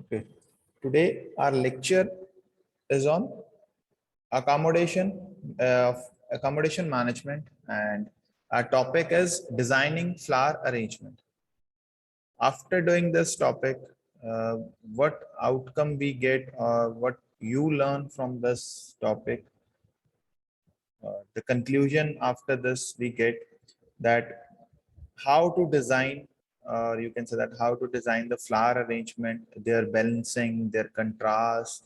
Okay. Today our lecture is on accommodation, accommodation management, and our topic is designing flower arrangement. After doing this topic, what outcome we get or what you learn from this topic, the conclusion after this we get that how to design, or you can say that how to design the flower arrangement, their balancing, their contrast,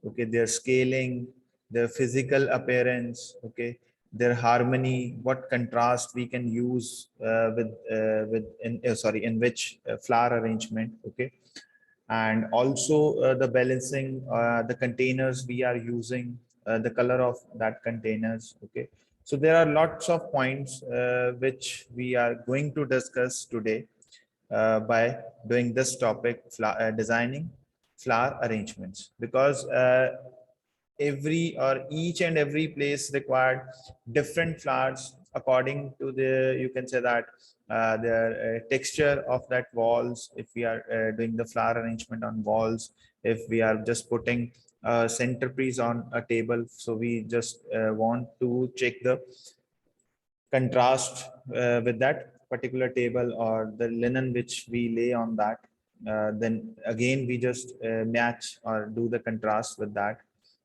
okay, their scaling, their physical appearance, okay, their harmony, what contrast we can use in which flower arrangement, okay, and also the balancing, the containers we are using, the color of that containers, okay. So there are lots of points which we are going to discuss today by doing this topic, designing flower arrangements, because every or each and every place required different flowers according to the, you can say that, the texture of that walls. If we are doing the flower arrangement on walls, if we are just putting a centerpiece on a table, so we just want to check the contrast with that particular table or the linen which we lay on that, then again we just match or do the contrast with that.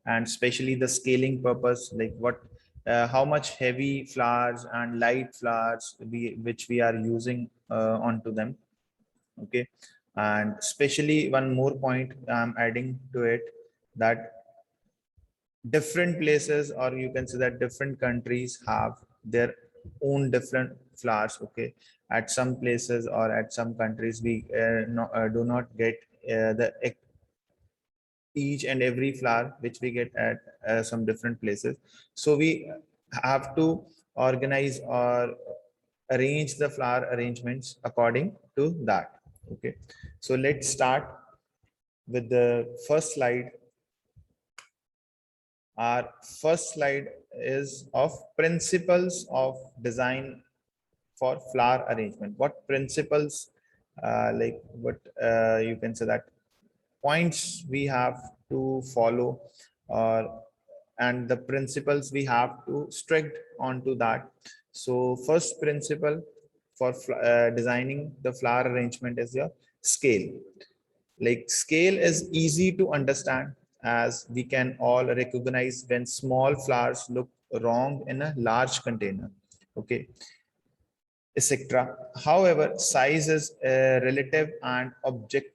And especially the scaling purpose, like what, how much heavy flowers and light flowers which we are using onto them, okay. And especially one more point I'm adding to it, that different places, or you can say that different countries have their own different flowers, okay. At some places or at some countries we do not get the each and every flower which we get at some different places. So we have to organize or arrange the flower arrangements according to that, okay. So let's start with the first slide. Our first slide is of principles of design for flower arrangement. What principles, like what, you can say that, points we have to follow, or and the principles we have to strict onto that. So first principle for designing the flower arrangement is your scale. Like scale is easy to understand, as we can all recognize when small flowers look wrong in a large container, okay, etc. However, size is relative, and object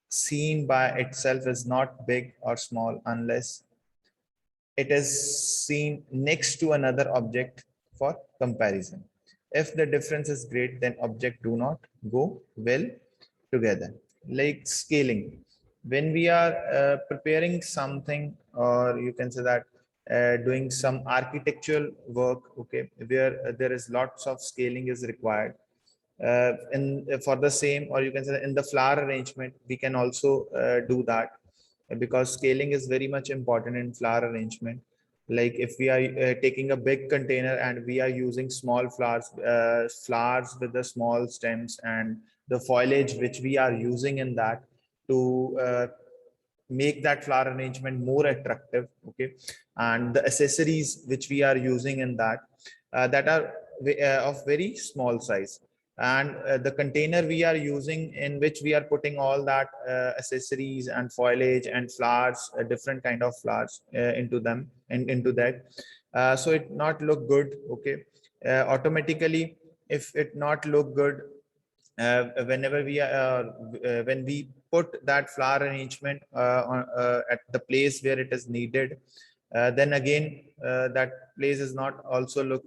seen by itself is not big or small unless it is seen next to another object for comparison. If the difference is great, then object do not go well together. Like scaling, when we are preparing something, or you can say that doing some architectural work, okay, where there is lots of scaling is required, in for the same, or you can say in the flower arrangement we can also do that, because scaling is very much important in flower arrangement. Like if we are taking a big container and we are using small flowers, flowers with the small stems, and the foliage which we are using in that to make that flower arrangement more attractive, okay, and the accessories which we are using in that, that are of very small size, and the container we are using in which we are putting all that accessories and foliage and flowers, different kind of flowers into them and into that, so it not look good, okay. Automatically, if it not look good, whenever we when we put that flower arrangement at the place where it is needed, then again that place is not also look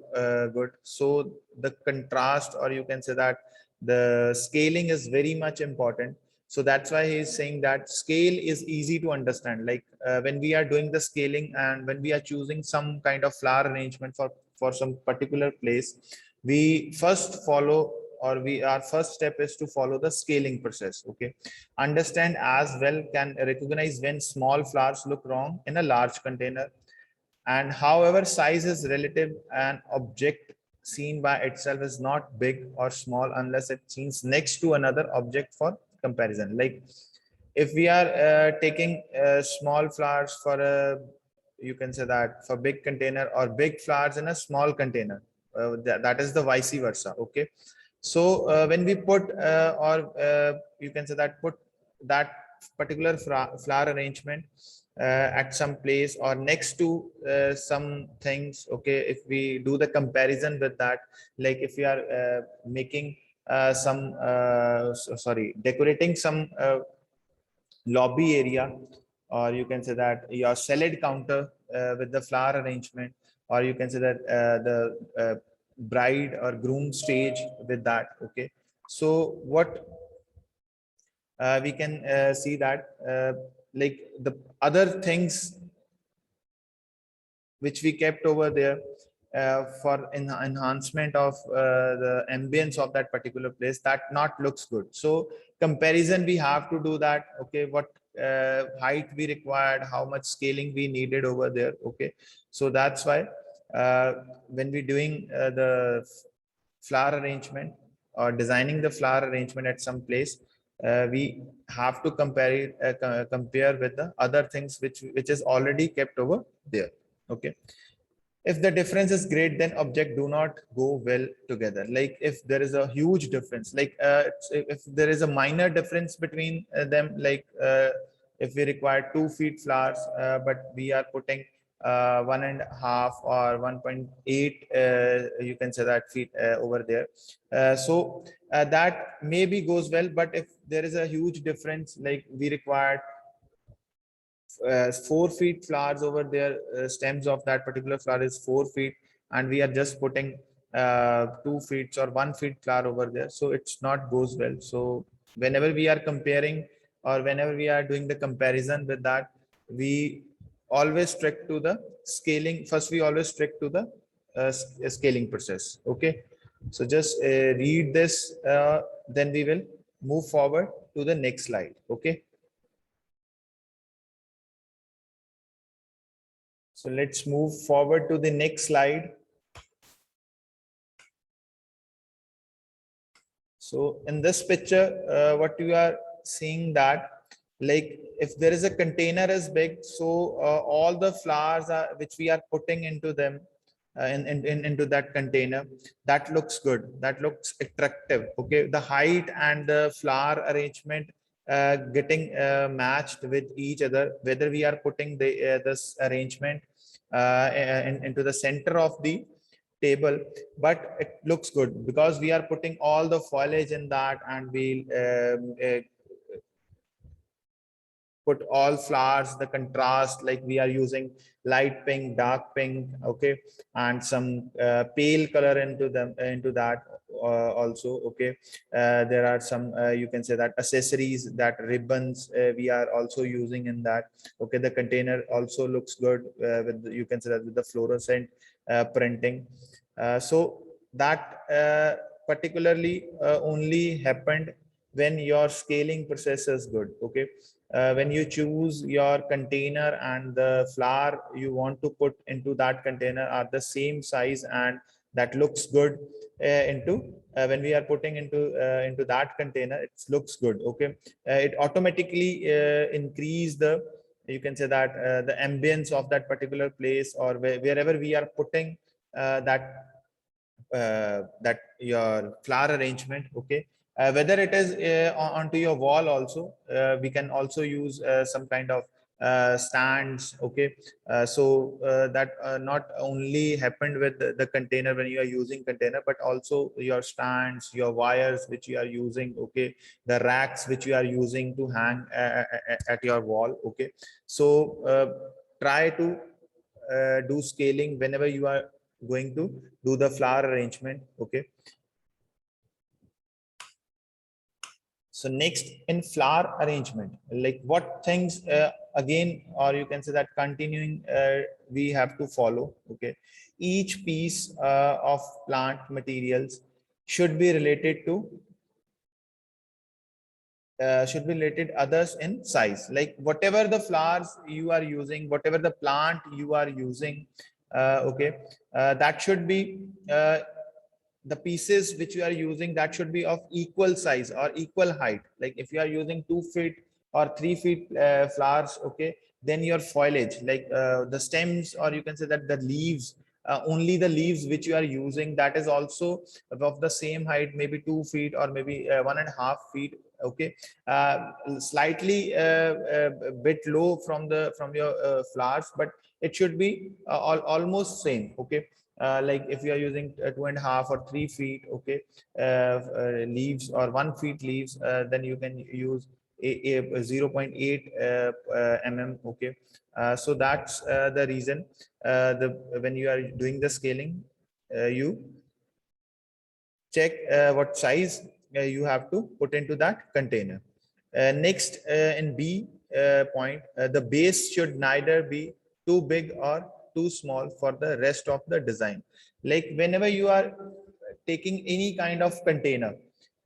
good. So the contrast, or you can say that the scaling is very much important. So that's why he's saying that scale is easy to understand. Like when we are doing the scaling and when we are choosing some kind of flower arrangement for some particular place, we first follow, or we, our first step is to follow the scaling process, okay. Understand as well, can recognize when small flowers look wrong in a large container, and however size is relative, an object seen by itself is not big or small unless it seems next to another object for comparison. Like If we are taking small flowers for a, you can say that for big container, or big flowers in a small container, that is the vice versa. Okay. So when we put or you can say that put that particular flower arrangement at some place or next to some things, okay, if we do the comparison with that, like if we are making sorry, decorating some lobby area, or you can say that your salad counter with the flower arrangement, or you can say that the bride or groom stage with that. Okay. So what we can see that like the other things which we kept over there for enhancement of the ambience of that particular place, that not looks good. So comparison we have to do that. Okay, what height we required, how much scaling we needed over there. Okay, so that's why uh, when we doing the flower arrangement or designing the flower arrangement at some place, we have to compare it compare with the other things which is already kept over there. Okay. If the difference is great, then object do not go well together. Like if there is a huge difference, like if there is a minor difference between them, like if we require 2 feet flowers, but we are putting 1.5 or 1.8, you can say that feet over there. So that maybe goes well, but if there is a huge difference, like we required 4 feet flowers over there, stems of that particular flower is 4 feet, and we are just putting 2 feet or 1 feet flower over there, so it's not goes well. So whenever we are comparing or whenever we are doing the comparison with that, we always stick to the scaling first. We always stick to the scaling process. Okay. So just read this, then we will move forward to the next slide. Okay. So let's move forward to the next slide. So in this picture, what you are seeing that, like if there is a container is big, so all the flowers are, which we are putting into them, into that container, that looks good, that looks attractive. Okay, the height and the flower arrangement getting matched with each other, whether we are putting the this arrangement into the center of the table, but it looks good because we are putting all the foliage in that, and we'll put all flowers, the contrast, like we are using light pink, dark pink. Okay. And some pale color into them, into that also. Okay. There are some you can say that accessories, that ribbons we are also using in that. Okay. The container also looks good with you can say that with the fluorescent printing. So that particularly only happened when your scaling process is good. Okay. When you choose your container and the flower you want to put into that container are the same size, and that looks good into when we are putting into that container, it looks good. Okay. It automatically increase the, you can say that the ambience of that particular place, or wherever we are putting that your flower arrangement. Okay. Whether it is onto your wall also, we can also use some kind of stands. Okay. That not only happened with the container when you are using container, but also your stands, your wires which you are using. Okay. The racks which you are using to hang at your wall. Okay. So try to do scaling whenever you are going to do the flower arrangement. Okay. So next, in flower arrangement, like what things again, or you can say that continuing, we have to follow. Okay. Each piece of plant materials should be related to should be related others in size. Like whatever the flowers you are using, whatever the plant you are using, okay, that should be the pieces which you are using, that should be of equal size or equal height. Like if you are using 2 feet or 3 feet flowers, okay, then your foliage, like the stems, or you can say that the leaves, only the leaves which you are using, that is also of the same height, maybe 2 feet or maybe 1.5 feet, okay, slightly bit low from your flowers, but it should be almost same, okay. Like if you are using 2.5 or 3 feet, okay, leaves, or 1 feet leaves, then you can use a 0.8 okay. So that's the reason, the when you are doing the scaling, you check what size you have to put into that container. Next, in B point, the base should neither be too big or too small for the rest of the design. Like whenever you are taking any kind of container,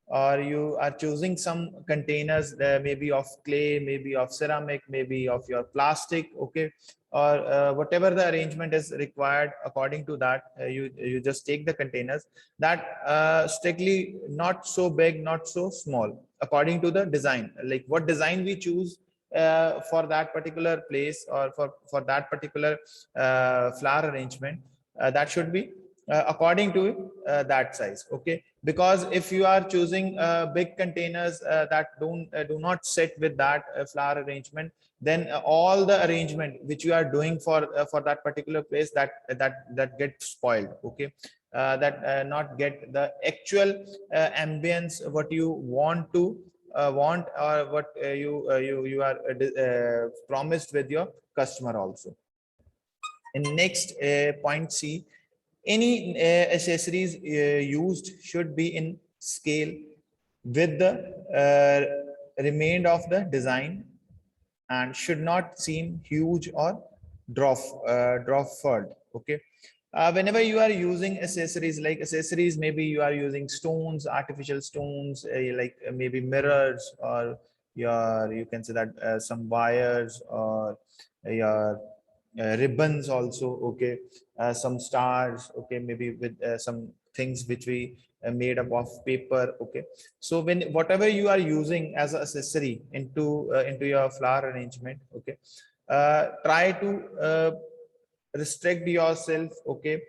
or you are choosing some containers, maybe of clay, maybe of ceramic, maybe of your plastic, okay, or whatever the arrangement is required, according to that, you just take the containers that strictly not so big, not so small, according to the design, like what design we choose for that particular place, or for that particular flower arrangement, that should be according to that size, okay. Because if you are choosing big containers that do not sit with that flower arrangement, then all the arrangement which you are doing for that particular place, that gets spoiled, okay. That not get the actual ambience what you want to want, or what you are promised with your customer also. And next, point C, any accessories used should be in scale with the remainder of the design, and should not seem huge or dwarfed, okay. Whenever you are using accessories, like accessories, maybe you are using stones, artificial stones, like maybe mirrors, or you can say that some wires, or your ribbons also, okay, some stars, okay, maybe with some things which we made up of paper, okay. So when whatever you are using as an accessory into your flower arrangement, okay, try to restrict yourself, okay.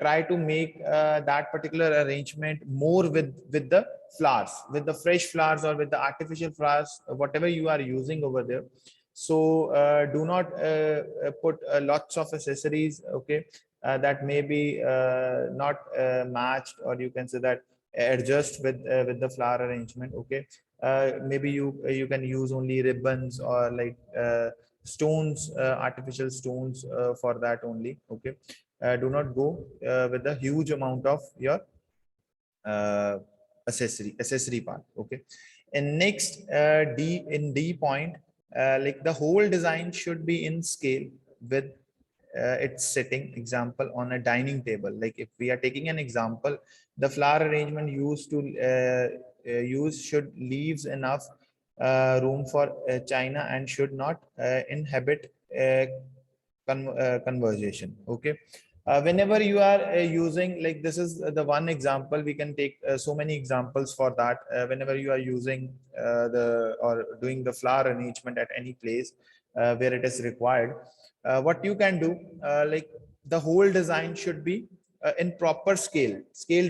Try to make that particular arrangement more with the flowers, with the fresh flowers, or with the artificial flowers, whatever you are using over there. So do not put lots of accessories, okay, that may be not matched, or you can say that adjust with the flower arrangement, okay. Maybe you can use only ribbons, or like stones, artificial stones for that only, okay. Do not go with a huge amount of your uh, accessory part, okay. And next, D point, like the whole design should be in scale with its setting. Example, on a dining table, like if we are taking an example, the flower arrangement used to use should leaves enough room for china, and should not inhabit conversation, okay. Whenever you are using, like this is the one example, we can take so many examples for that. Whenever you are using the or doing the flower arrangement at any place where it is required, what you can do, like the whole design should be in proper scaled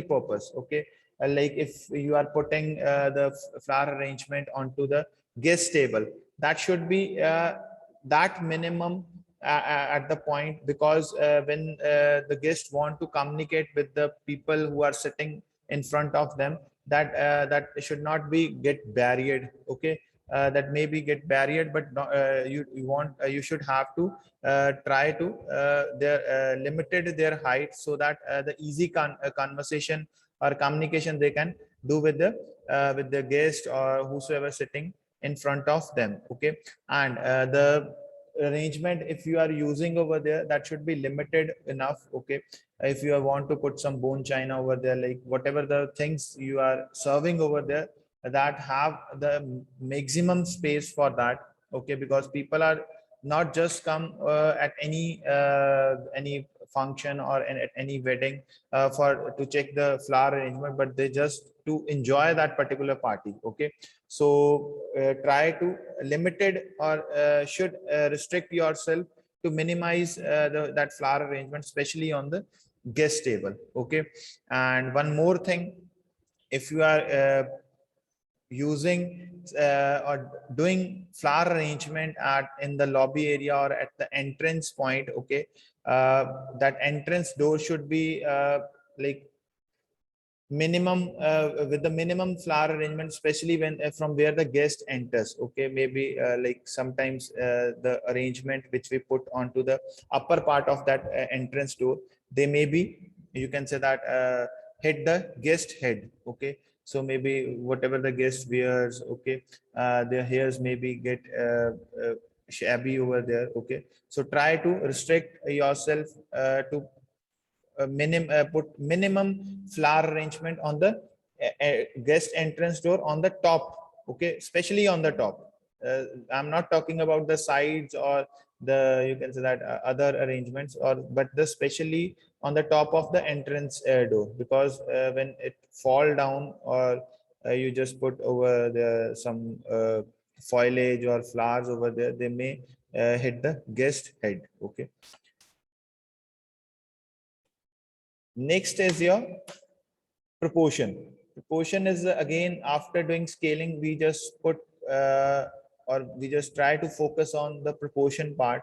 purpose, okay. Like if you are putting the flower arrangement onto the guest table, that should be that minimum at the point, because when the guests want to communicate with the people who are sitting in front of them, that should not be get barriered, okay. That may be get barriered, but you want you should have to try to their limited their height, so that the easy conversation or communication they can do with the guest or whosoever sitting in front of them, okay. And the arrangement, if you are using over there, that should be limited enough, okay. If you want to put some bone china over there, like whatever the things you are serving over there, that have the maximum space for that, okay. Because people are not just come at any function or at any wedding for to check the flower arrangement, but they just to enjoy that particular party. Okay, so try to limited or should restrict yourself to minimize that flower arrangement, especially on the guest table. Okay, and one more thing, if you are using or doing flower arrangement at in the lobby area or at the entrance point, okay, that entrance door should be like minimum with the minimum flower arrangement, especially when from where the guest enters. Okay, maybe like sometimes the arrangement which we put onto the upper part of that entrance door, they may be, you can say that hit the guest head. Okay, so maybe whatever the guest wears, okay, their hairs maybe get shabby over there. Okay, so try to restrict yourself to put minimum flower arrangement on the guest entrance door on the top. Okay, especially on the top. I'm not talking about the sides or the, you can say that other arrangements, or but the especially on the top of the entrance door, because when it fall down or you just put over the some foliage or flowers over there, they may hit the guest head. Okay, next is your proportion. Proportion is again, after doing scaling, we just put or we just try to focus on the proportion part.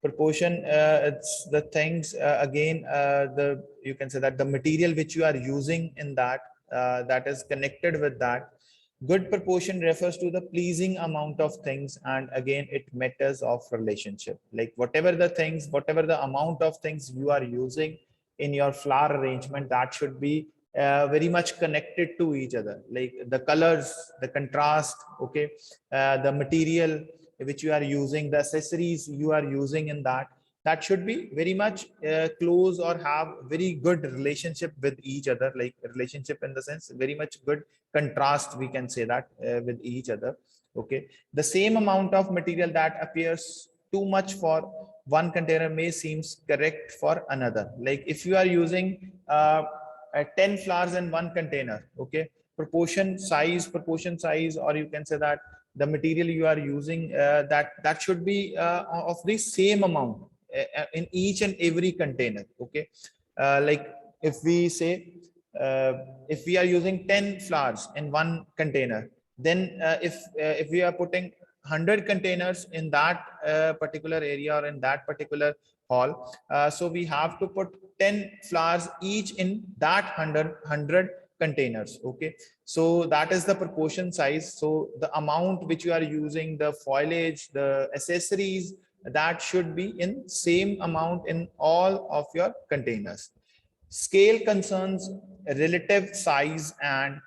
Proportion, it's the things again, the, you can say that the material which you are using in that that is connected with that. Good proportion refers to the pleasing amount of things, and again it matters of relationship, like whatever the things, whatever the amount of things you are using in your flower arrangement, that should be very much connected to each other, like the colors, the contrast. Okay, the material which you are using, the accessories you are using in that, that should be very much close or have very good relationship with each other, like relationship in the sense very much good contrast, we can say that with each other. Okay, the same amount of material that appears too much for one container may seems correct for another. Like if you are using 10 flowers in one container, okay, proportion size, or you can say that the material you are using, that should be of the same amount in each and every container. Okay, like if we say if we are using 10 flowers in one container, then if we are putting 100 containers in that particular area or in that particular hall, so we have to put 10 flowers each in that 100 containers. Okay, so that is the proportion size. So the amount which you are using, the foliage, the accessories, that should be in same amount in all of your containers. Scale concerns relative size, and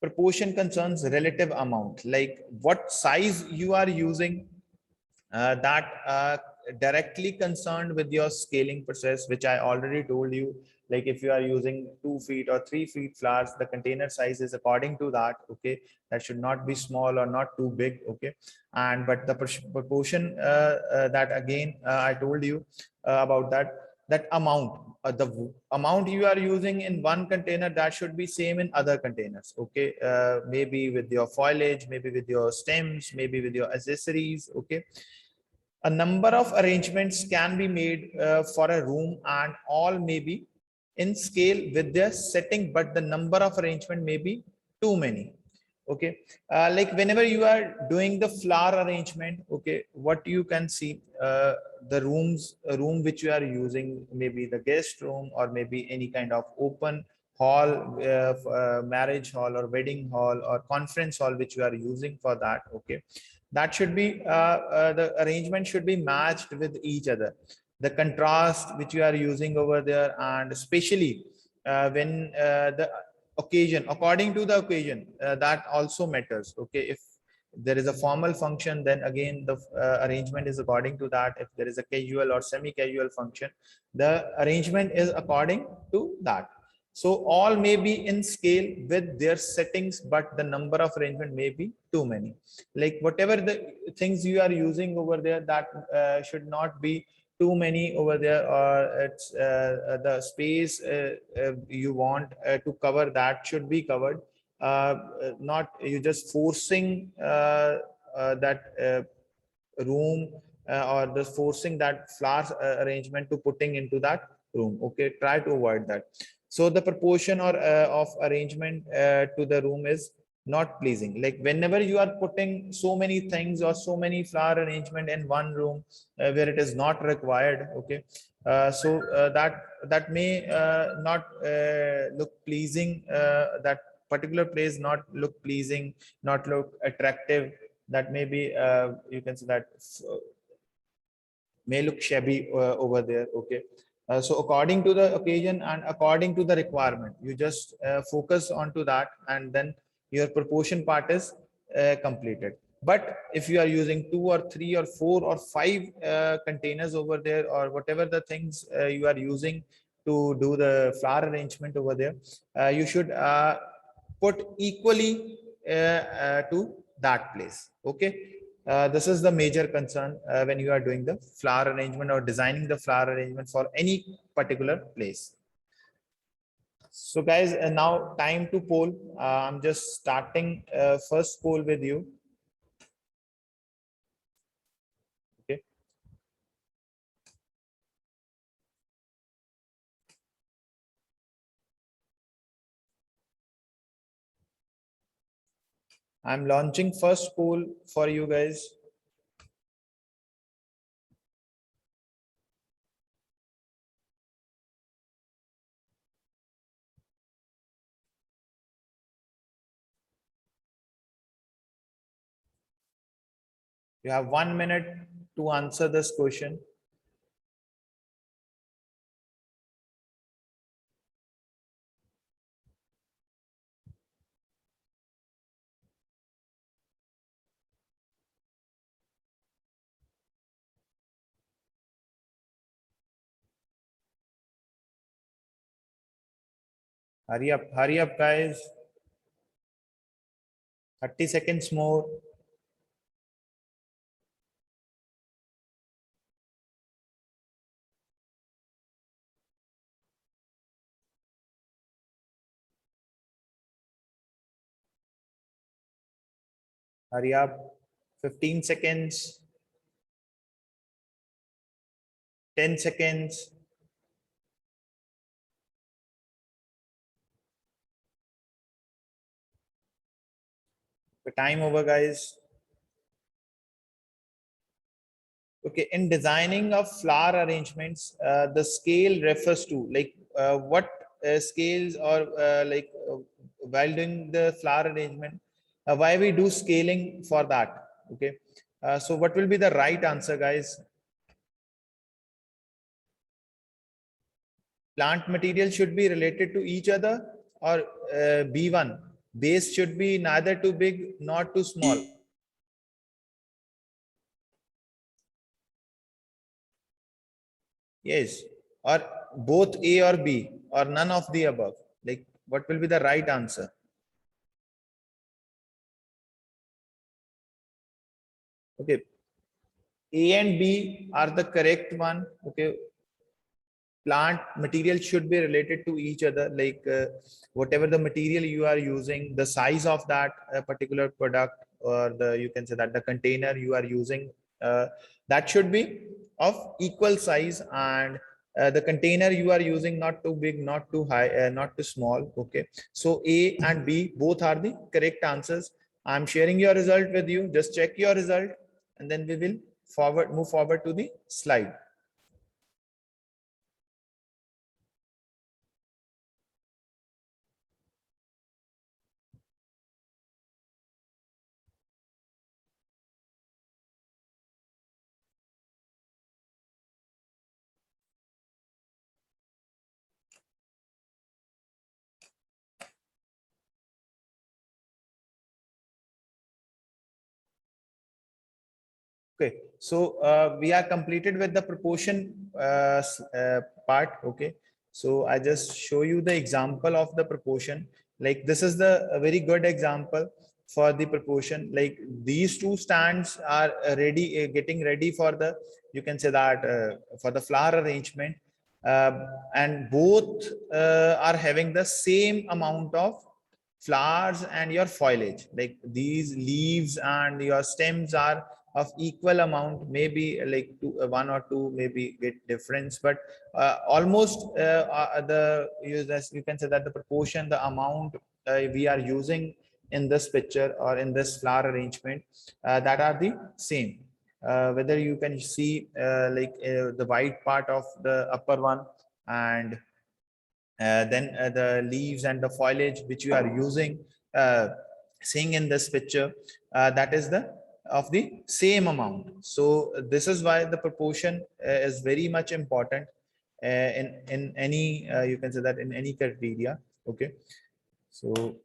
proportion concerns relative amount, like what size you are using, that directly concerned with your scaling process, which I already told you. Like if you are using 2 feet or 3 feet flowers, the container size is according to that. Okay, that should not be small or not too big. Okay, and but the proportion that again I told you about that, that amount, the amount you are using in one container, that should be same in other containers. Okay, maybe with your foliage, maybe with your stems, maybe with your accessories. Okay, a number of arrangements can be made for a room, and all may be in scale with their setting, but the number of arrangement may be too many. Okay, like whenever you are doing the flower arrangement, okay, what you can see, the room which you are using, maybe the guest room or maybe any kind of open hall, marriage hall or wedding hall or conference hall which you are using for that. Okay, that should be the arrangement should be matched with each other, the contrast which you are using over there, and especially when the occasion, according to the occasion, that also matters. Okay, if there is a formal function, then again the arrangement is according to that. If there is a casual or semi-casual function, the arrangement is according to that. So all may be in scale with their settings, but the number of arrangement may be too many. Like whatever the things you are using over there, that should not be too many over there, or it's the space you want to cover, that should be covered. Not you just forcing that room or the forcing that flower arrangement to putting into that room. Okay, try to avoid that. So the proportion or of arrangement to the room is not pleasing. Like whenever you are putting so many things or so many flower arrangement in one room where it is not required. Okay, that may not look pleasing, that particular place not look pleasing, not look attractive. That may be you can say that may look shabby over there. Okay, so according to the occasion and according to the requirement, you just focus onto that, and then your proportion part is completed. But if you are using 2 or 3 or 4 or 5 containers over there, or whatever the things you are using to do the flower arrangement over there, you should put equally to that place. Okay, this is the major concern when you are doing the flower arrangement or designing the flower arrangement for any particular place. So guys, now time to poll. I'm just starting first poll with you. Okay. I'm launching first poll for you guys. You have 1 minute to answer this question. Hurry up, guys. 30 seconds more. Hurry up. 15 seconds. 10 seconds. The time over, guys. Okay, in designing of flower arrangements, the scale refers to like what scales, or while doing the flower arrangement, why we do scaling for that. Okay, so what will be the right answer, guys? Plant material should be related to each other, or B1, base should be neither too big nor too small. Yes, or both A or B, or none of the above. Like what will be the right answer? Okay, A and B are the correct one. Okay, plant material should be related to each other, like whatever the material you are using, the size of that particular product, or the you can say that the container you are using, that should be of equal size, and the container you are using not too big, not too high, not too small. Okay, so A and B both are the correct answers. I'm sharing your result with you. Just check your result, and then we will move forward to the slide. Okay, so we are completed with the proportion part. Okay, so I just show you the example of the proportion. Like this is the a very good example for the proportion. Like these two stands are ready, getting ready for the, you can say that for the flower arrangement, uh, and both are having the same amount of flowers and your foliage. Like these leaves and your stems are of equal amount, maybe like two, one or two maybe get difference, but almost you can say that the proportion, the amount we are using in this picture or in this flower arrangement, that are the same. Whether you can see the white part of the upper one, and then the leaves and the foliage which you are using, uh, seeing in this picture, that is the of the same amount. So this is why the proportion is very much important in any you can say that in any criteria. Okay, so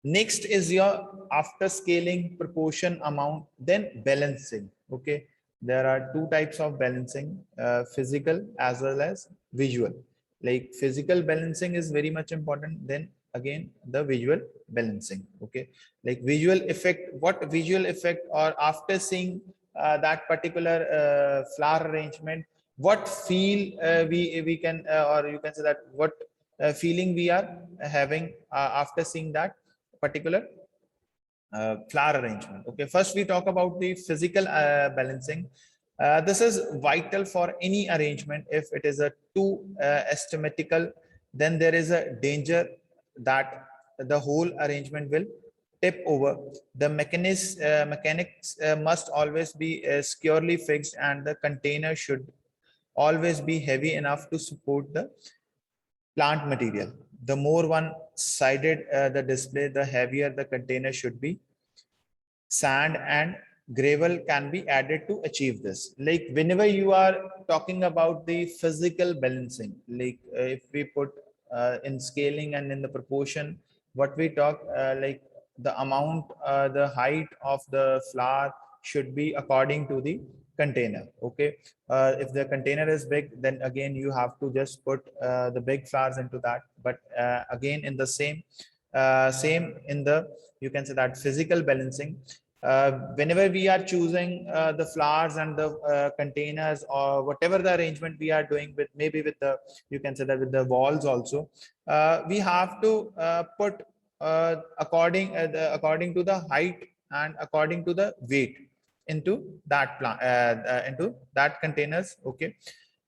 next is your after scaling proportion amount, then balancing. Okay, there are two types of balancing, physical as well as visual. Like physical balancing is very much important, then again the visual balancing. Okay, like visual effect, what visual effect, or after seeing that particular flower arrangement, what feel we can or you can say that what feeling we are having after seeing that particular flower arrangement. Okay, first we talk about the physical balancing. This is vital for any arrangement. If it is a too asymmetrical, then there is a danger that the whole arrangement will tip over. The mechanics must always be securely fixed, and the container should always be heavy enough to support the plant material. The more one-sided the display, the heavier the container should be. Sand and gravel can be added to achieve this. Like whenever you are talking about the physical balancing, like if we put in scaling and in the proportion, what we talk like the amount, the height of the flower should be according to the container. Okay, if the container is big, then again you have to just put the big flowers into that. But again in the same in the, you can say that physical balancing, whenever we are choosing the flowers and the containers or whatever the arrangement we are doing with, maybe with the, you can say that with the walls also, we have to put according to the height and according to the weight into that plant, into that containers. Okay,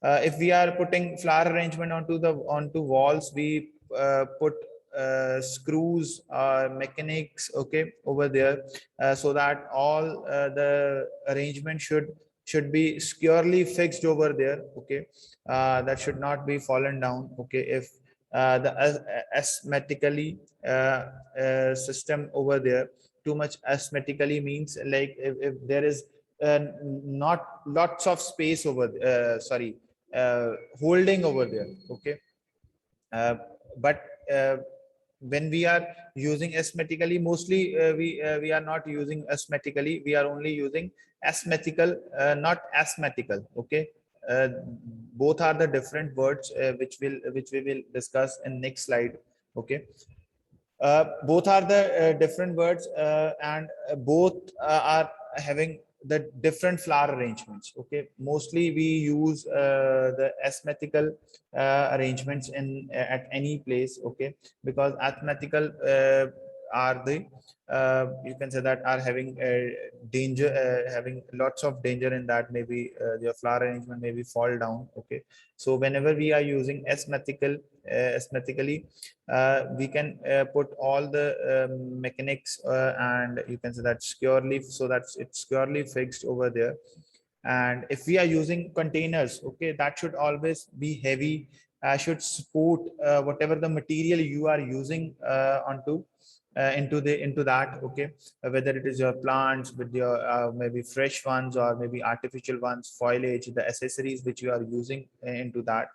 if we are putting flower arrangement onto walls, we put screws or mechanics, okay, over there, so that all the arrangement should be securely fixed over there. Okay, that should not be fallen down. Okay, if the asthmatically system over there, too much asthmatically means like if there is not lots of space over sorry, holding over there. Okay, uh, but when we are using asthmatically, mostly we are not using asthmatically, we are only using asthmatical, not asthmatical. Okay, uh, both are the different words which we will discuss in next slide. Okay, both are the different words, and both are having the different flower arrangements. Okay, mostly we use the asymmetrical arrangements in at any place. Okay, because asymmetrical are the you can say that are having danger, having lots of danger in that, maybe your flower arrangement maybe fall down. Okay, so whenever we are using asymmetrically, we can put all the mechanics and you can say that securely, so that it's securely fixed over there. And if we are using containers, okay, that should always be heavy, should support whatever the material you are using onto into that. Okay, whether it is your plants with your maybe fresh ones or maybe artificial ones, foliage, the accessories which you are using into that.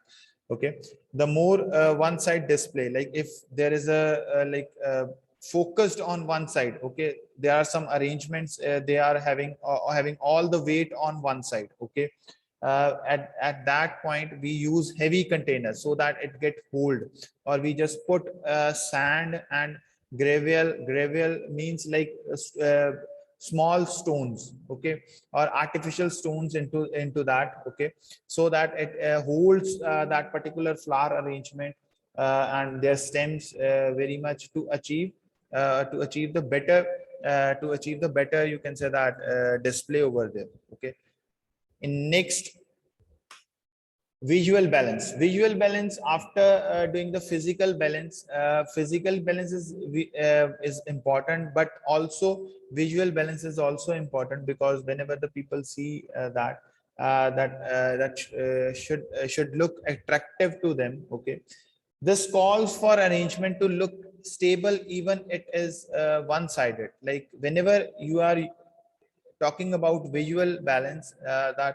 Okay, the more one side display, like if there is a focused on one side. Okay, there are some arrangements, they are having all the weight on one side. Okay, at that point we use heavy containers so that it get hold, or we just put sand and Gravel means like small stones, okay, or artificial stones into that, okay, so that it holds that particular flower arrangement and their stems very much to achieve the better you can say that display over there, okay. In next, visual balance after doing the physical balance is important, but also visual balance is also important, because whenever the people see that should look attractive to them, okay. This calls for arrangement to look stable even it is one sided, like whenever you are talking about visual balance, that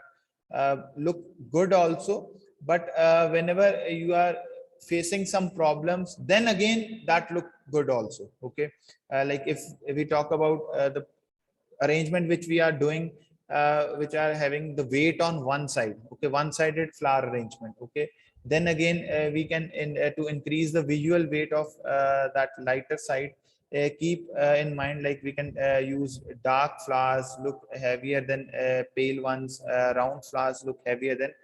look good also, but whenever you are facing some problems, then again that look good also, okay. Like if we talk about the arrangement which we are doing, which are having the weight on one side, okay, one sided flower arrangement, okay, then again we can to increase the visual weight of that lighter side, keep in mind, like we can use dark flowers look heavier than pale ones, round flowers look heavier than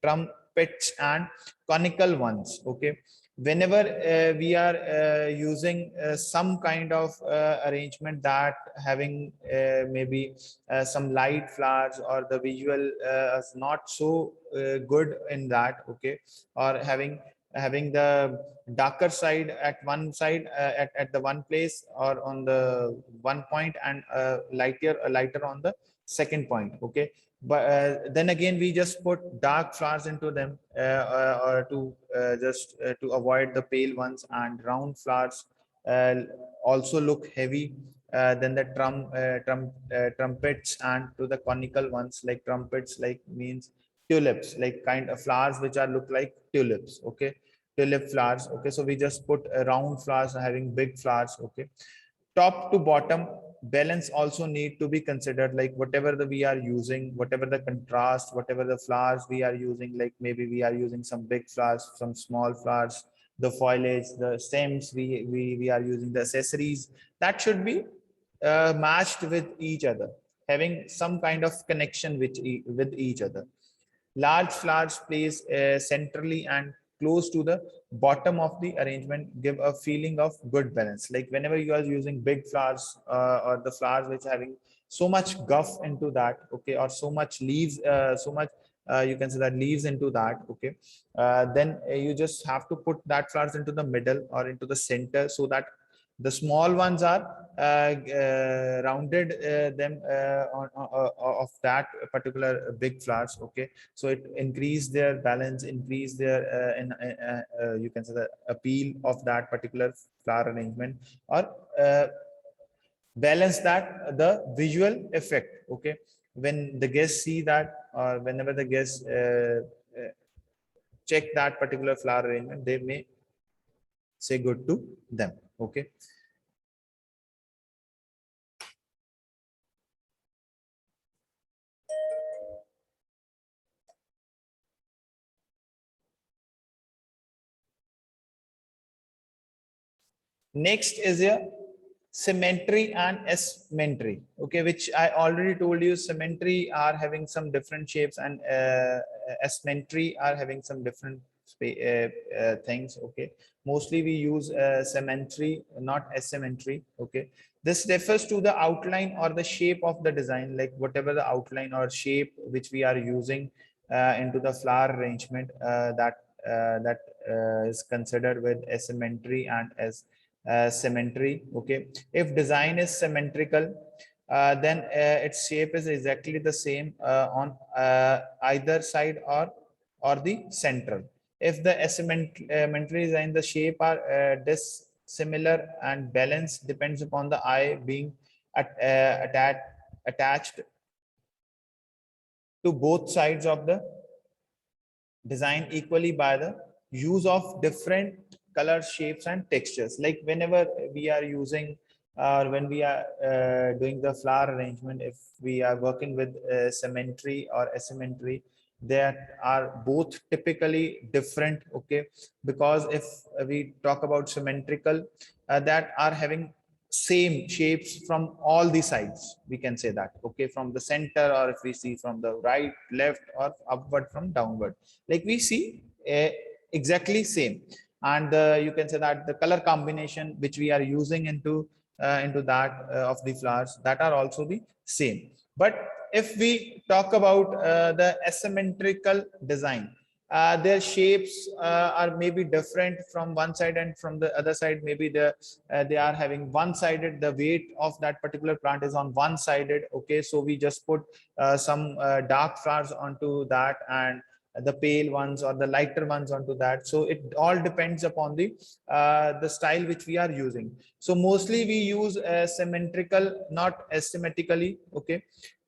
trumpets and conical ones, okay. Whenever we are using some kind of arrangement that having maybe some light flowers, or the visual is not so good in that, okay, or having the darker side at one side, at the one place or on the one point, and lighter on the second point, okay. But then again we just put dark flowers into them, or to just to avoid the pale ones, and round flowers uh, also look heavy than the trumpets, and to the conical ones, like trumpets like means tulips, like kind of flowers which are look like tulips, okay, tulip flowers, okay. So we just put round flowers having big flowers, okay. Top to bottom balance also need to be considered, like whatever the we are using, whatever the contrast, whatever the flowers we are using, like maybe we are using some big flowers, some small flowers, the foliage, the stems, we are using the accessories, that should be matched with each other, having some kind of connection with each other. Large flowers placed centrally and close to the bottom of the arrangement give a feeling of good balance. Like whenever you are using big flowers, or the flowers which having so much guff into that, okay, or so much leaves, so much you can say that leaves into that, okay, then you just have to put that flowers into the middle or into the center, so that the small ones are rounded them of that particular big flowers, okay. So it increase their balance, increase their you can say the appeal of that particular flower arrangement, or balance that the visual effect, okay. When the guests see that, or whenever the guests check that particular flower arrangement, they may say good to them, okay. Next is a symmetry and asymmetry, okay, which I already told you. Symmetry are having some different shapes, and asymmetry are having some different things, okay. Mostly we use symmetry, not asymmetry, okay. This refers to the outline or the shape of the design, like whatever the outline or shape which we are using into the flower arrangement, that is considered with asymmetry and as symmetry, okay. If design is symmetrical, then its shape is exactly the same on either side or the central. If the asymmetry design, the shape are dissimilar, and balance depends upon the eye being attached to both sides of the design equally by the use of different color shapes and textures. Like whenever we are using, or when we are doing the flower arrangement, if we are working with symmetry or asymmetry, that are both typically different, okay, because if we talk about symmetrical, that are having same shapes from all the sides, we can say that, okay, from the center, or if we see from the right, left, or upward from downward, like we see exactly same. And you can say that the color combination which we are using into that of the flowers, that are also the same. But if we talk about the asymmetrical design, their shapes are maybe different from one side, and from the other side maybe they are having one sided, the weight of that particular plant is on one sided, okay, so we just put some dark flowers onto that, and the pale ones or the lighter ones onto that. So it all depends upon the style which we are using. So mostly we use symmetrical, not asymmetrically, okay,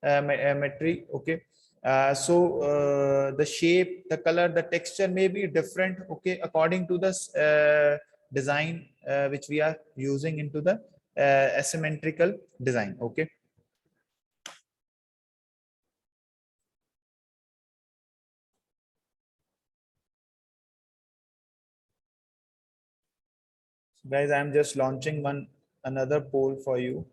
metry, okay. The shape, the color, the texture may be different, okay, according to the design which we are using into the asymmetrical design, okay. Guys, I'm just launching another poll for you.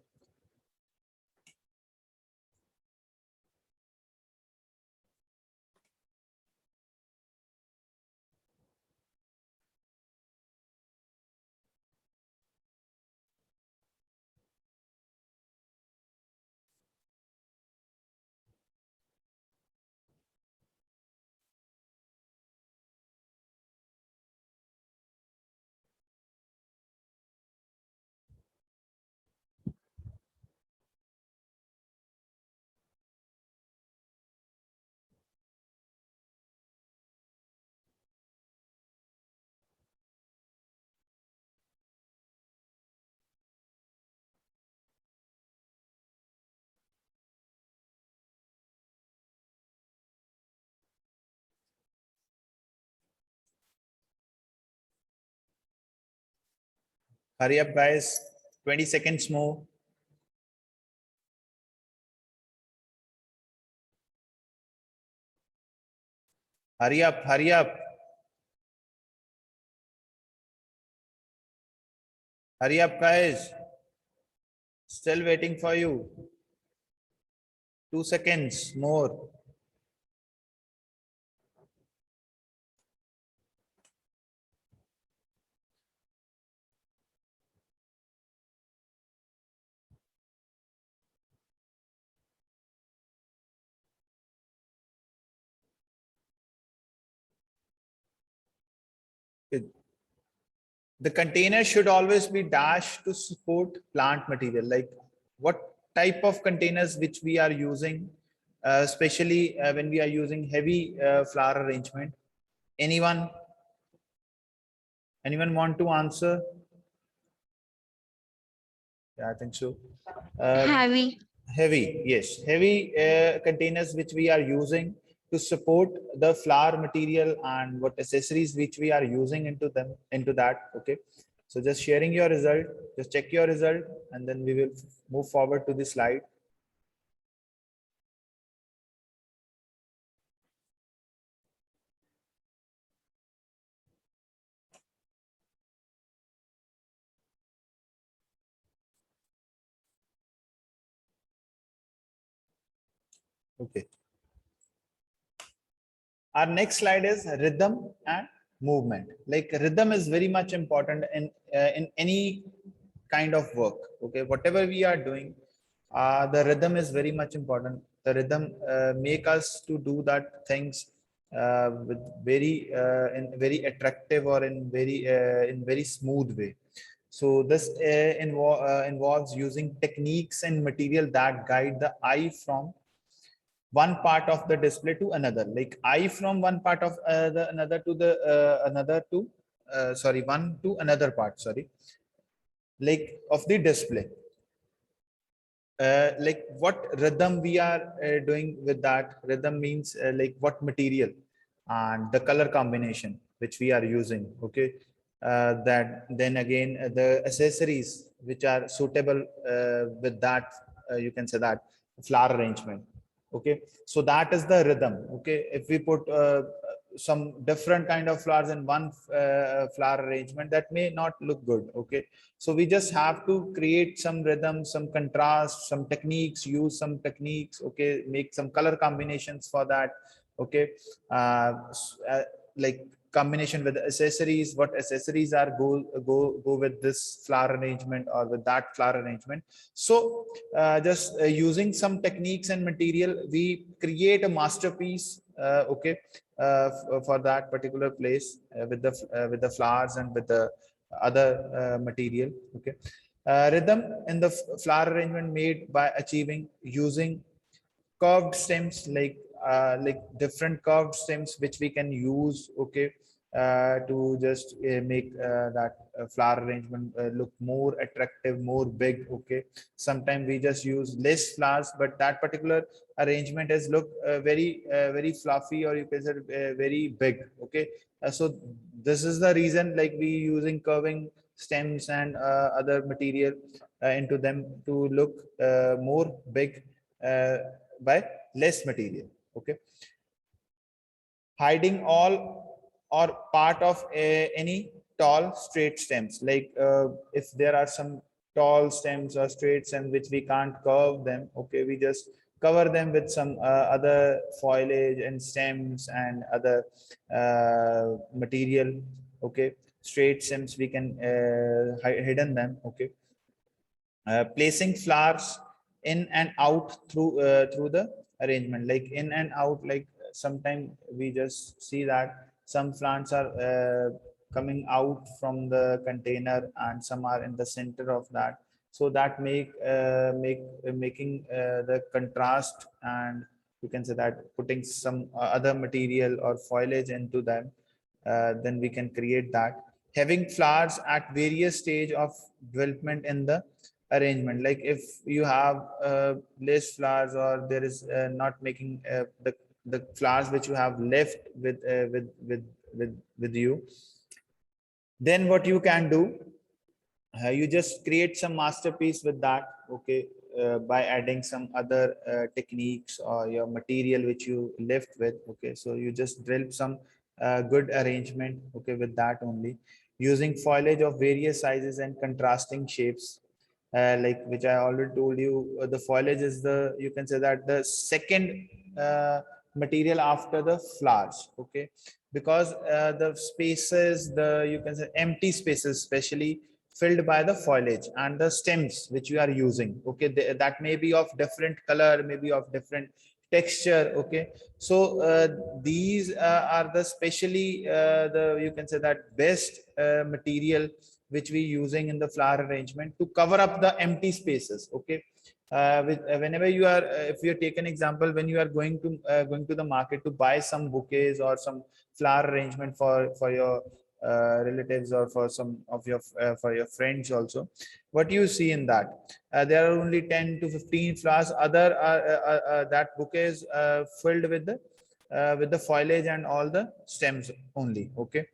Hurry up, guys. 20 seconds more. Hurry up, hurry up. Hurry up, guys. Still waiting for you. 2 seconds more. The container should always be dashed to support plant material. Like what type of containers which we are using, especially when we are using heavy flower arrangement. Anyone want to answer? Yeah, I think so. Heavy. Heavy, yes, heavy containers which we are using to support the flower material, and what accessories which we are using into that, okay. So just sharing your result, just check your result, and then we will move forward to the slide. Okay. Our next slide is rhythm and movement. Like rhythm is very much important in any kind of work, okay, whatever we are doing, the rhythm is very much important. The rhythm make us to do that things with very in very attractive, or in very smooth way. So this involves using techniques and material that guide the eye from one part of the display to another, like eye from one part of the another to the another to sorry one to another part, sorry, like of the display. Like what rhythm we are doing with that. Rhythm means like what material and the color combination which we are using, okay. That then again the accessories which are suitable with that, you can say that flower arrangement. Okay, so that is the rhythm. Okay, if we put some different kind of flowers in one flower arrangement, that may not look good. Okay, so we just have to create some rhythm, some contrast, some techniques, use some techniques. Okay, make some color combinations for that. Okay, like combination with accessories, what accessories are go with this flower arrangement or with that flower arrangement. So just using some techniques and material, we create a masterpiece. Okay, for that particular place with the flowers and with the other material. Okay, rhythm in the flower arrangement made by achieving using curved stems, like different curved stems which we can use. Okay, to just make that flower arrangement look more attractive, more big. Okay, sometimes we just use less flowers, but that particular arrangement is look very fluffy, or you can say very big. Okay, so this is the reason, like we using curving stems and other material into them to look more big by less material. Okay, hiding all or part of any tall straight stems, like if there are some tall stems or straight stems which we can't curve them. Okay, we just cover them with some other foliage and stems and other material. Okay, straight stems we can hidden them. Okay, placing flowers in and out through the arrangement, like in and out, like sometimes we just see that some plants are coming out from the container and some are in the center of that. So that making the contrast, and you can say that putting some other material or foliage into them, then we can create that. Having flowers at various stage of development in the arrangement, like if you have less flowers, or there is not making the flowers which you have left with you, then what you can do, you just create some masterpiece with that. Okay, by adding some other techniques or your material which you left with. Okay, so you just drill some good arrangement. Okay, with that only, using foliage of various sizes and contrasting shapes, like which I already told you, the foliage is the, you can say that the second material after the flowers. Okay, because the spaces, the, you can say empty spaces, especially filled by the foliage and the stems which you are using. Okay, that may be of different color, maybe of different texture. Okay, so these are the specially the, you can say that best material which we using in the flower arrangement to cover up the empty spaces. Okay, whenever you are if you take an example, when you are going to the market to buy some bouquets or some flower arrangement for your relatives, or for some of your for your friends also, what you see in that, there are only 10 to 15 flowers, other that bouquet is filled with the foliage and all the stems only. Okay,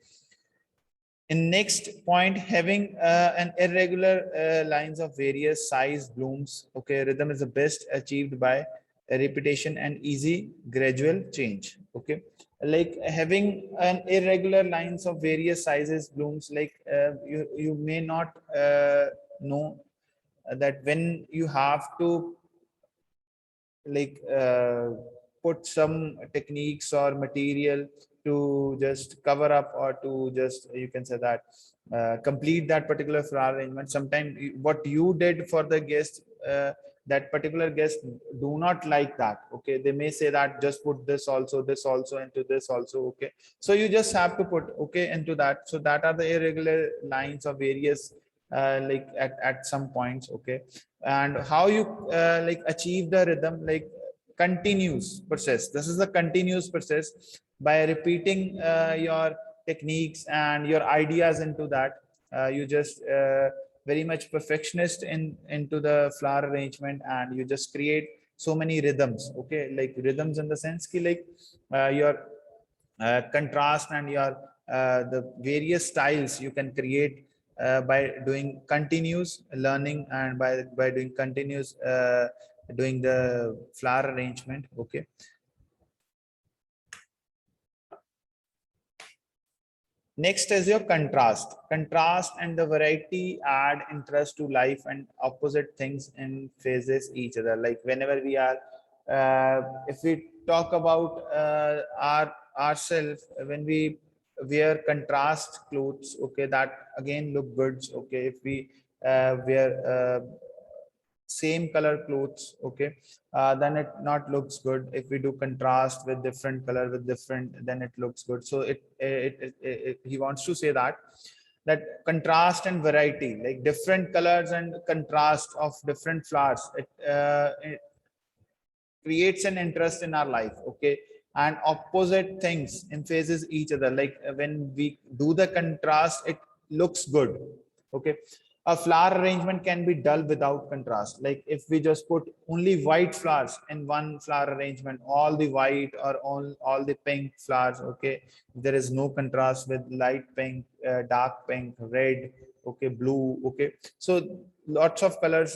in next point, having an irregular lines of various size blooms. Okay, rhythm is the best achieved by a repetition and easy gradual change. Okay, like having an irregular lines of various sizes blooms, like you may not know that when you have to, like put some techniques or material to just cover up, or to just, you can say that complete that particular flower arrangement. Sometimes what you did for the guest, that particular guest do not like that. Okay, they may say that just put this also into this also. Okay, so you just have to put okay into that. So that are the irregular lines of various like at some points. Okay, and how you like achieve the rhythm, like continuous process. This is a continuous process by repeating your techniques and your ideas into that. You just very much perfectionist into the flower arrangement, and you just create so many rhythms. Okay, like rhythms in the sense ki, like your contrast and your the various styles you can create by doing continuous learning, and by doing continuous doing the flower arrangement. Okay. Next is your contrast. Contrast and the variety add interest to life, and opposite things in phases each other. Like whenever we are, if we talk about ourselves, when we wear contrast clothes, okay, that again look good. Okay, if we wear same color clothes, okay, then it not looks good. If we do contrast with different color with different, then it looks good. So he wants to say that contrast and variety, like different colors and contrast of different flowers, it creates an interest in our life. Okay. And opposite things emphasizes each other, like when we do the contrast, it looks good. Okay. A flower arrangement can be dull without contrast. Like if we just put only white flowers in one flower arrangement, all the white or all the pink flowers, okay, there is no contrast with light pink, dark pink, red, okay, blue, okay. So lots of colors,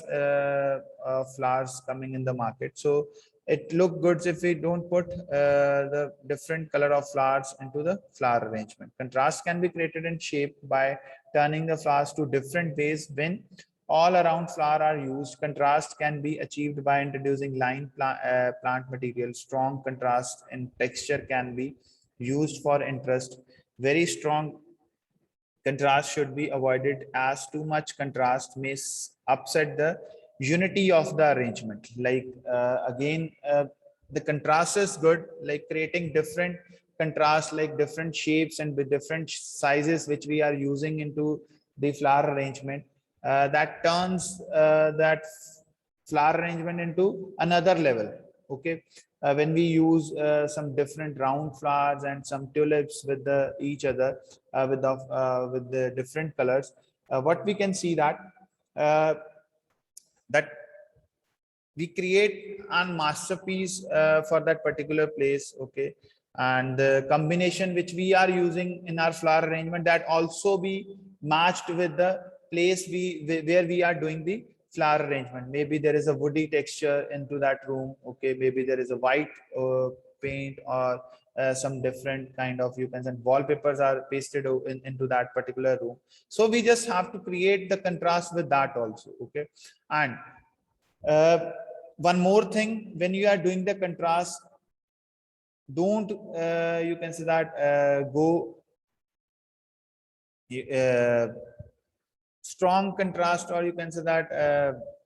flowers coming in the market. So it look good if we don't put the different color of flowers into the flower arrangement. Contrast can be created and shaped by turning the flowers to different ways. When all around flower are used, contrast can be achieved by introducing plant material. Strong contrast in texture can be used for interest. Very strong contrast should be avoided, as too much contrast may upset the unity of the arrangement. Like again, the contrast is good, like creating different contrast, like different shapes and with different sizes which we are using into the flower arrangement, that turns that flower arrangement into another level. Okay. When we use some different round flowers and some tulips with the each other, with the different colors, what we can see uh, that we create a masterpiece for that particular place. Okay. And the combination which we are using in our flower arrangement, that also be matched with the place where we are doing the flower arrangement. Maybe there is a woody texture into that room. Okay. Maybe there is a white paint, or some different kind of, you can say, wallpapers are pasted into that particular room. So we just have to create the contrast with that also. Okay. And uh, one more thing, when you are doing the contrast, don't you can say that go uh, strong contrast, or you can say that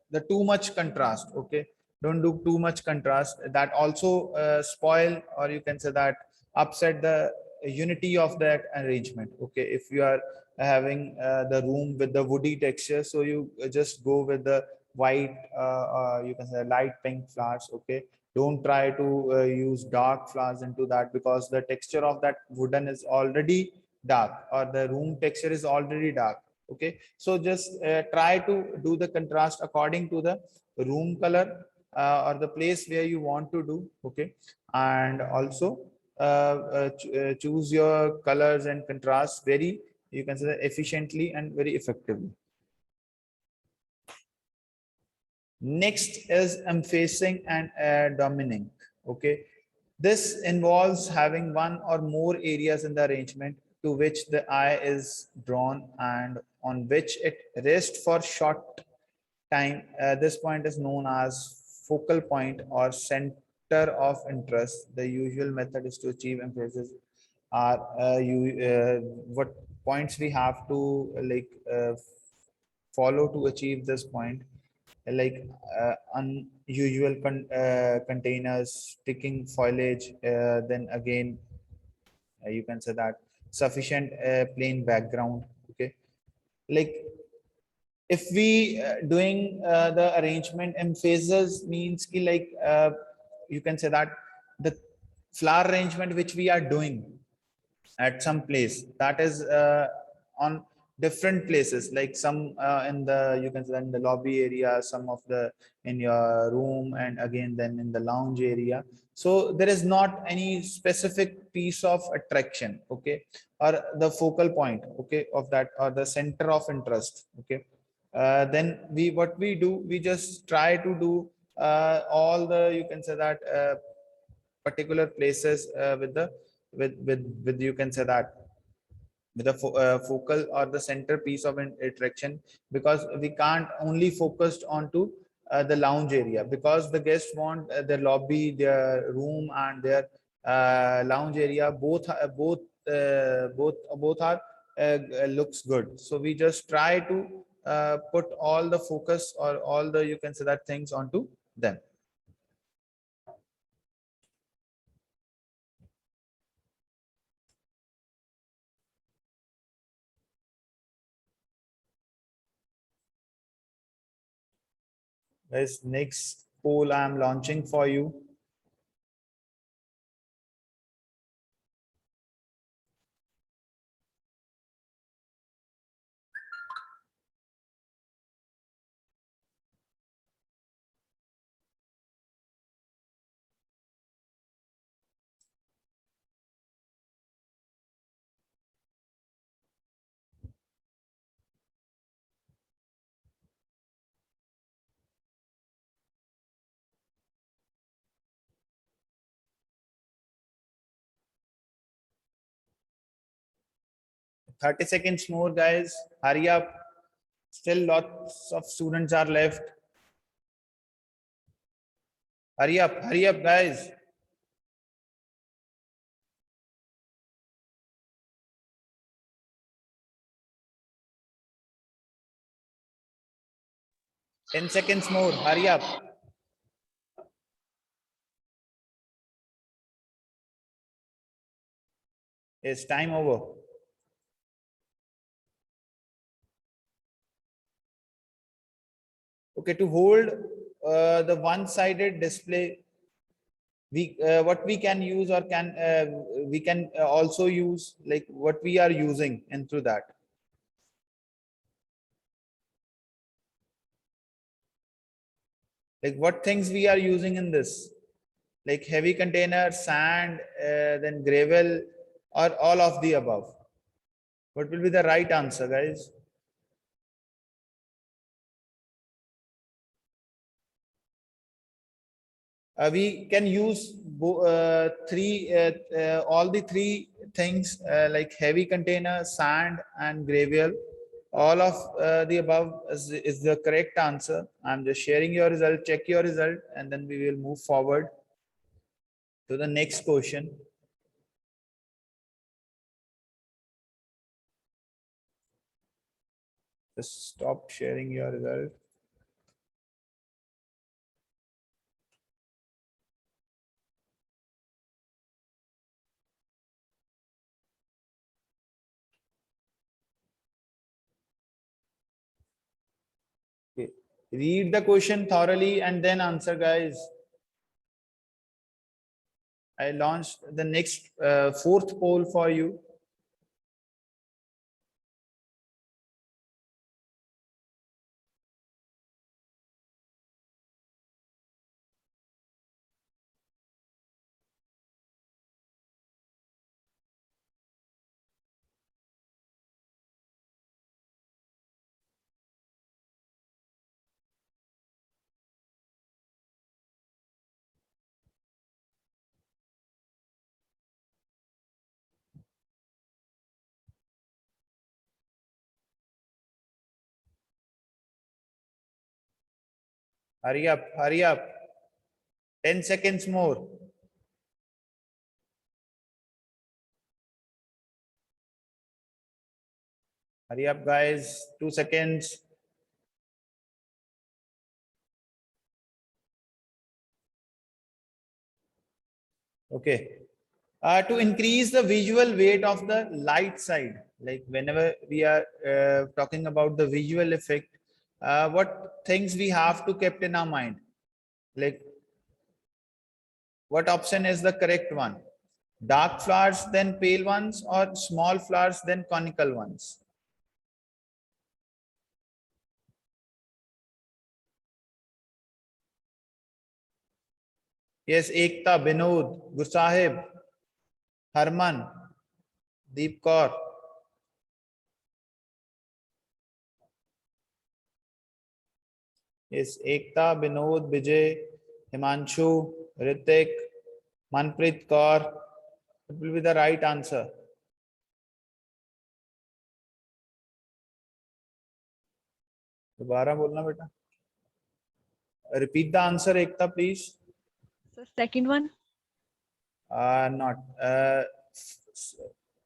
the too much contrast. Okay. Don't do too much contrast, that also spoil, or you can say that upset the unity of that arrangement. Okay. If you are having the room with the woody texture, so you just go with the white, you can say light pink flowers. Okay. Don't try to use dark flowers into that, because the texture of that wooden is already dark, or the room texture is already dark. Okay. So just try to do the contrast according to the room color, or the place where you want to do. Okay. And also choose your colors and contrast very, you can say that, efficiently and very effectively. Next is emphasizing and dominating. Okay. This involves having one or more areas in the arrangement to which the eye is drawn and on which it rests for short time. This point is known as focal point or center of interest. The usual method is to achieve emphasis are what points we have to follow to achieve this point, like unusual containers, sticking foliage, then again you can say that sufficient plain background. Okay. Like if we doing the arrangement in phases, means ki like you can say that the flower arrangement which we are doing at some place, that is on different places, like some in the, you can say, in the lobby area, some of the in your room, and again then in the lounge area. So there is not any specific piece of attraction. Okay. Or the focal point, okay, of that, or the center of interest. Okay. Then we, what we do, we just try to do all the, you can say that, particular places with the with you can say that with the focal or the centerpiece of an attraction, because we can't only focused onto the lounge area, because the guests want their lobby, their room, and their lounge area both are looks good. So we just try to put all the focus or all the, you can say that, things onto them. Guys, next poll I am launching for you. 30 seconds more, guys. Hurry up. Still lots of students are left. Hurry up, guys. Ten seconds more. Hurry up. It's time over. Okay, to hold the one-sided display, we what we can use, or can we can also use, like what we are using into that. Like what things we are using in this, like heavy container, sand, then gravel, or all of the above. What will be the right answer, guys? We can use all the three things, like heavy container, sand, and gravel. All of the above is the correct answer. I'm just sharing your result. Check your result, and then we will move forward to the next question. Just stop sharing your result. Okay. Read the question thoroughly and then answer, guys. I launched the next fourth poll for you. Hurry up, hurry up. 10 seconds more. Hurry up, guys. 2 seconds. Okay. To increase the visual weight of the light side, like whenever we are talking about the visual effect, what things we have to keep in our mind? Like, what option is the correct one? Dark flowers, then pale ones, or small flowers, then conical ones? Yes, Ekta, Binod, Gusahib, Harman, Deep Kaur. is Ekta, Binod, Vijay, Himanshu, Ritik, Manpreet Kaur. What will be the right answer? दोबारा बोलना बेटा. Repeat the answer, Ekta, please. So second one. Not.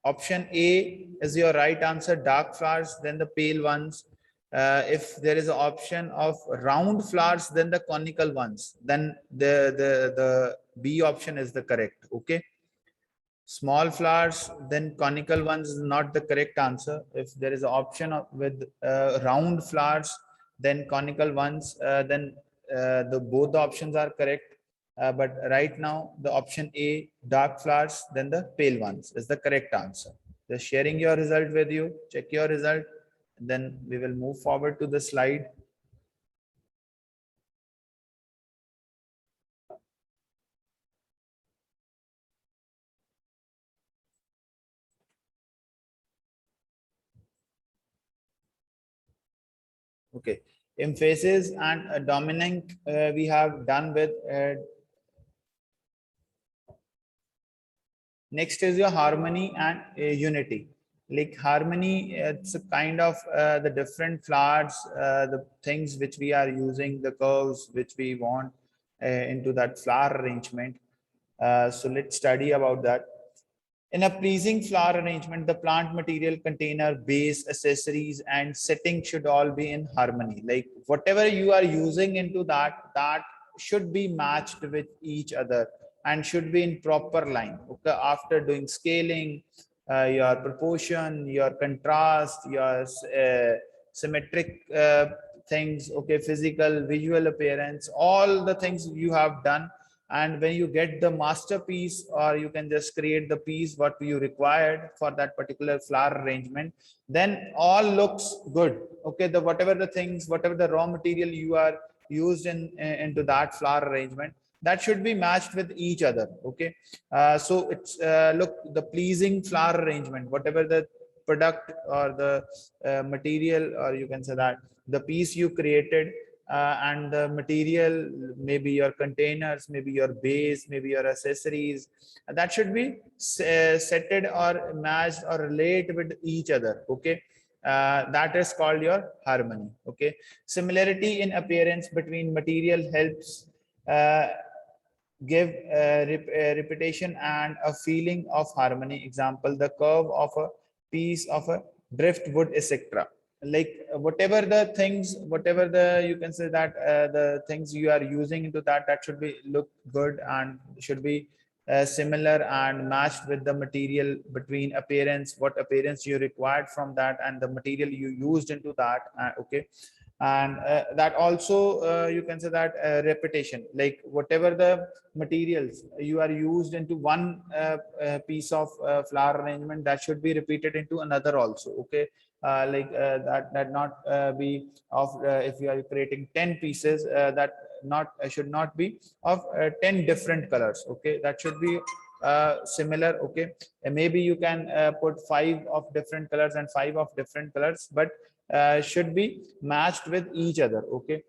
Option A is your right answer, dark flowers, then the pale ones. If there is an option of round flowers, then the conical ones, then the B option is the correct. Okay. Small flowers, then conical ones is not the correct answer. If there is an option of, with round flowers, then conical ones, then the both the options are correct. But right now, the option A, dark flowers, then the pale ones is the correct answer. Just sharing your result with you. Check your result. Then we will move forward to the slide. Okay. Emphasis and dominant we have done with. Next is your harmony and unity. Like harmony, it's a kind of the different flowers, the things which we are using, the curves which we want into that flower arrangement. So let's study about that. In a pleasing flower arrangement, the plant material, container, base, accessories, and setting should all be in harmony. Like whatever you are using into that, that should be matched with each other and should be in proper line. Okay, after doing scaling, your proportion, your contrast, your symmetric things, okay, physical, visual appearance, all the things you have done. And when you get the masterpiece, or you can just create the piece what you required for that particular flower arrangement, then all looks good. Okay, the whatever the things, whatever the raw material you are used in into that flower arrangement, that should be matched with each other. Okay, so it's look, the pleasing flower arrangement, whatever the product or the material, or you can say that the piece you created, and the material, maybe your containers, maybe your base, maybe your accessories, that should be setted or matched or relate with each other. Okay, that is called your harmony. Okay, similarity in appearance between material helps give repetition and a feeling of harmony. Example, the curve of a piece of a driftwood, etc. Like whatever the things, whatever the, you can say that the things you are using into that, that should be look good and should be similar and matched with the material, between appearance, what appearance you required from that, and the material you used into that. Okay, and that also you can say that repetition, like whatever the materials you are used into one piece of flower arrangement, that should be repeated into another also. Okay, that not be of if you are creating 10 pieces, that not should not be of 10 different colors. Okay, that should be similar. Okay, and maybe you can put 5 of different colors and 5 of different colors, but should be matched with each other. Okay,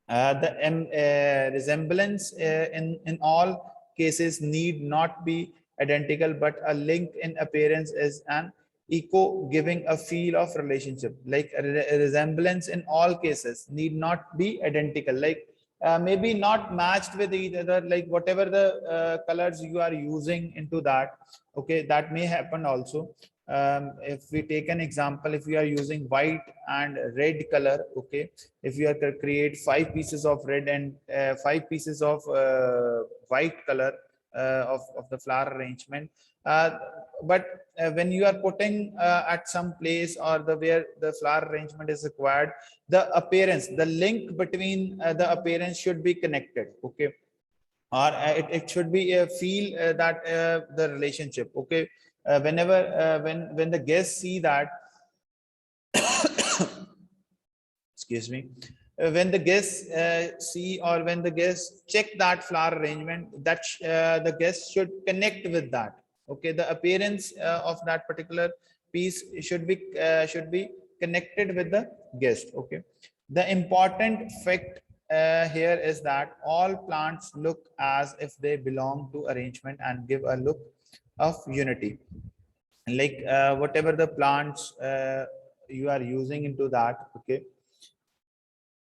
the resemblance in all cases need not be identical, but a link in appearance is an echo, giving a feel of relationship. Like a resemblance in all cases need not be identical, like maybe not matched with each other, like whatever the colors you are using into that. Okay, that may happen also. If we take an example, if we are using white and red color, okay, if you are to create 5 pieces of red and 5 pieces of white color of the flower arrangement, uh, but when you are putting at some place, or the where the flower arrangement is required, the appearance, the link between the appearance should be connected. Okay, or it should be a feel that the relationship. Okay, whenever when the guests see that, excuse me, when the guests see, or when the guests check that flower arrangement, that the guests should connect with that. Okay, the appearance of that particular piece should be connected with the guest. Okay, The important fact here is that all plants look as if they belong to arrangement and give a look of unity. Like whatever the plants you are using into that, okay,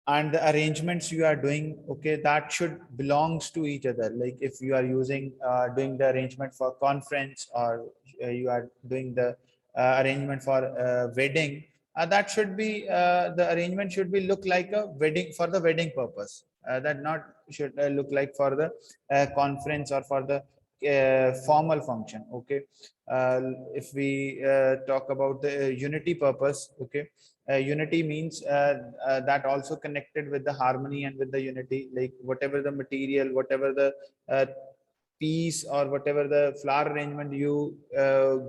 and the arrangements you are doing, okay, that should belongs to each other. Like if you are using doing the arrangement for conference, or you are doing the arrangement for wedding, that should be the arrangement should be look like a wedding for the wedding purpose, that not should look like for the conference or for the formal function, okay. uh, if we talk about the unity purpose, okay, unity means that also connected with the harmony and with the unity, like whatever the material, whatever the uh, piece, or whatever the flower arrangement you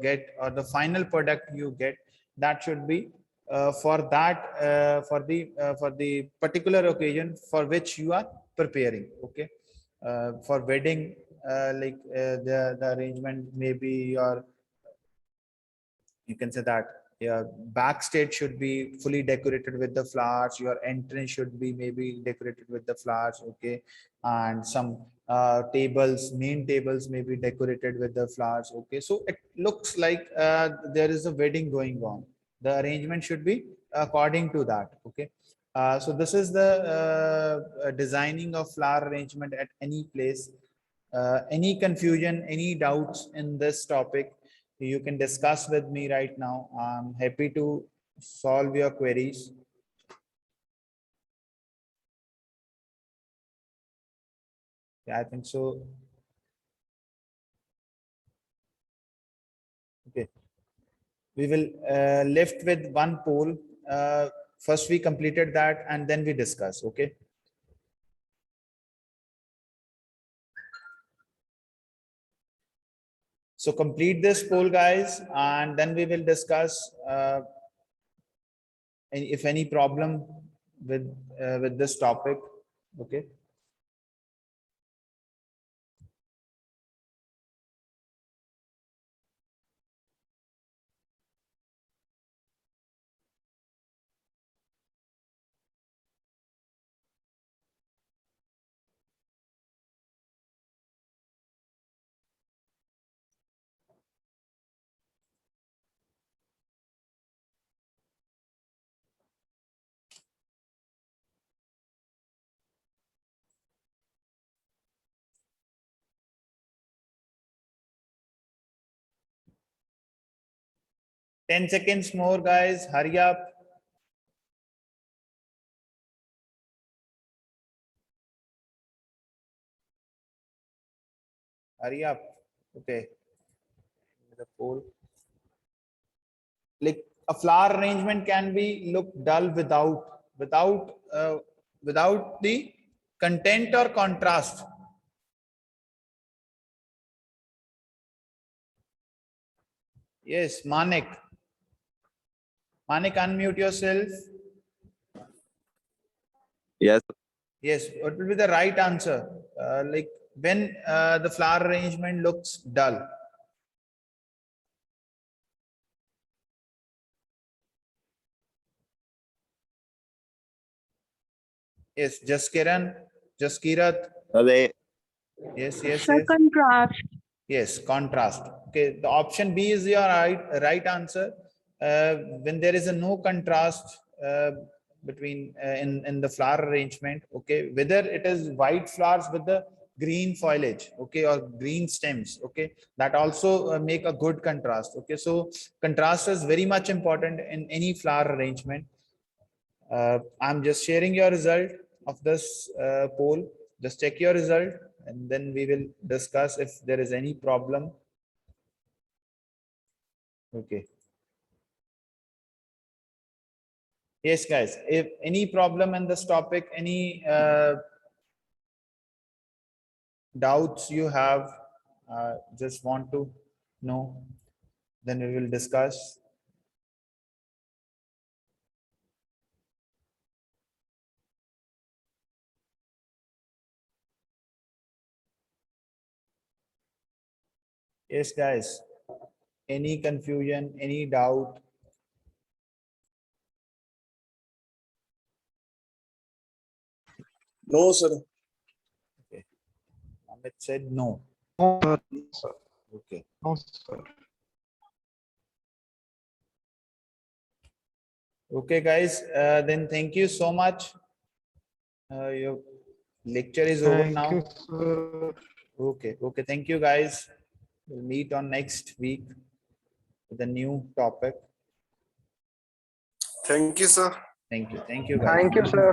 get, or the final product you get, that should be for that for the particular occasion for which you are preparing, okay. For wedding, the arrangement may be your, you can say that, yeah, backstage should be fully decorated with the flowers, your entrance should be maybe decorated with the flowers, okay, and some tables, main tables may be decorated with the flowers, okay. So it looks like there is a wedding going on. The arrangement should be according to that, okay. So this is the designing of flower arrangement at any place. Any confusion, any doubts in this topic, you can discuss with me right now. I'm happy to solve your queries. Yeah, I think so. Okay, we will left with one poll. First, we completed that, and then we discuss. Okay. So complete this poll, guys, and then we will discuss if any problem with this topic. Okay. Ten seconds more, guys. Hurry up. Hurry up. Okay. The poll. Like a flower arrangement can be look dull without the content or contrast. Yes, Manik, unmute yourself. Yes. Yes, what will be the right answer? Like when the flower arrangement looks dull. Yes, Jaskirat. They, Yes, yes, Sir, yes. contrast. Yes, contrast. Okay, the option B is your right answer. When there is a no contrast between in the flower arrangement, okay, whether it is white flowers with the green foliage, okay, or green stems, okay, that also make a good contrast. Okay, so contrast is very much important in any flower arrangement. I'm just sharing your result of this poll. Just check your result, and then we will discuss if there is any problem. Okay. Yes, guys, if any problem in this topic, any doubts you have, just want to know, then we will discuss. Yes, guys, any confusion, any doubt, No, sir. Amit said no. No, sir. Okay. No, sir. Okay, guys. Then thank you so much. Your lecture is over Thank now. you, sir. Okay. Okay. Thank you, guys. We'll meet on next week with a new topic. Thank you, sir. Thank you. Thank you, guys. Thank you, sir.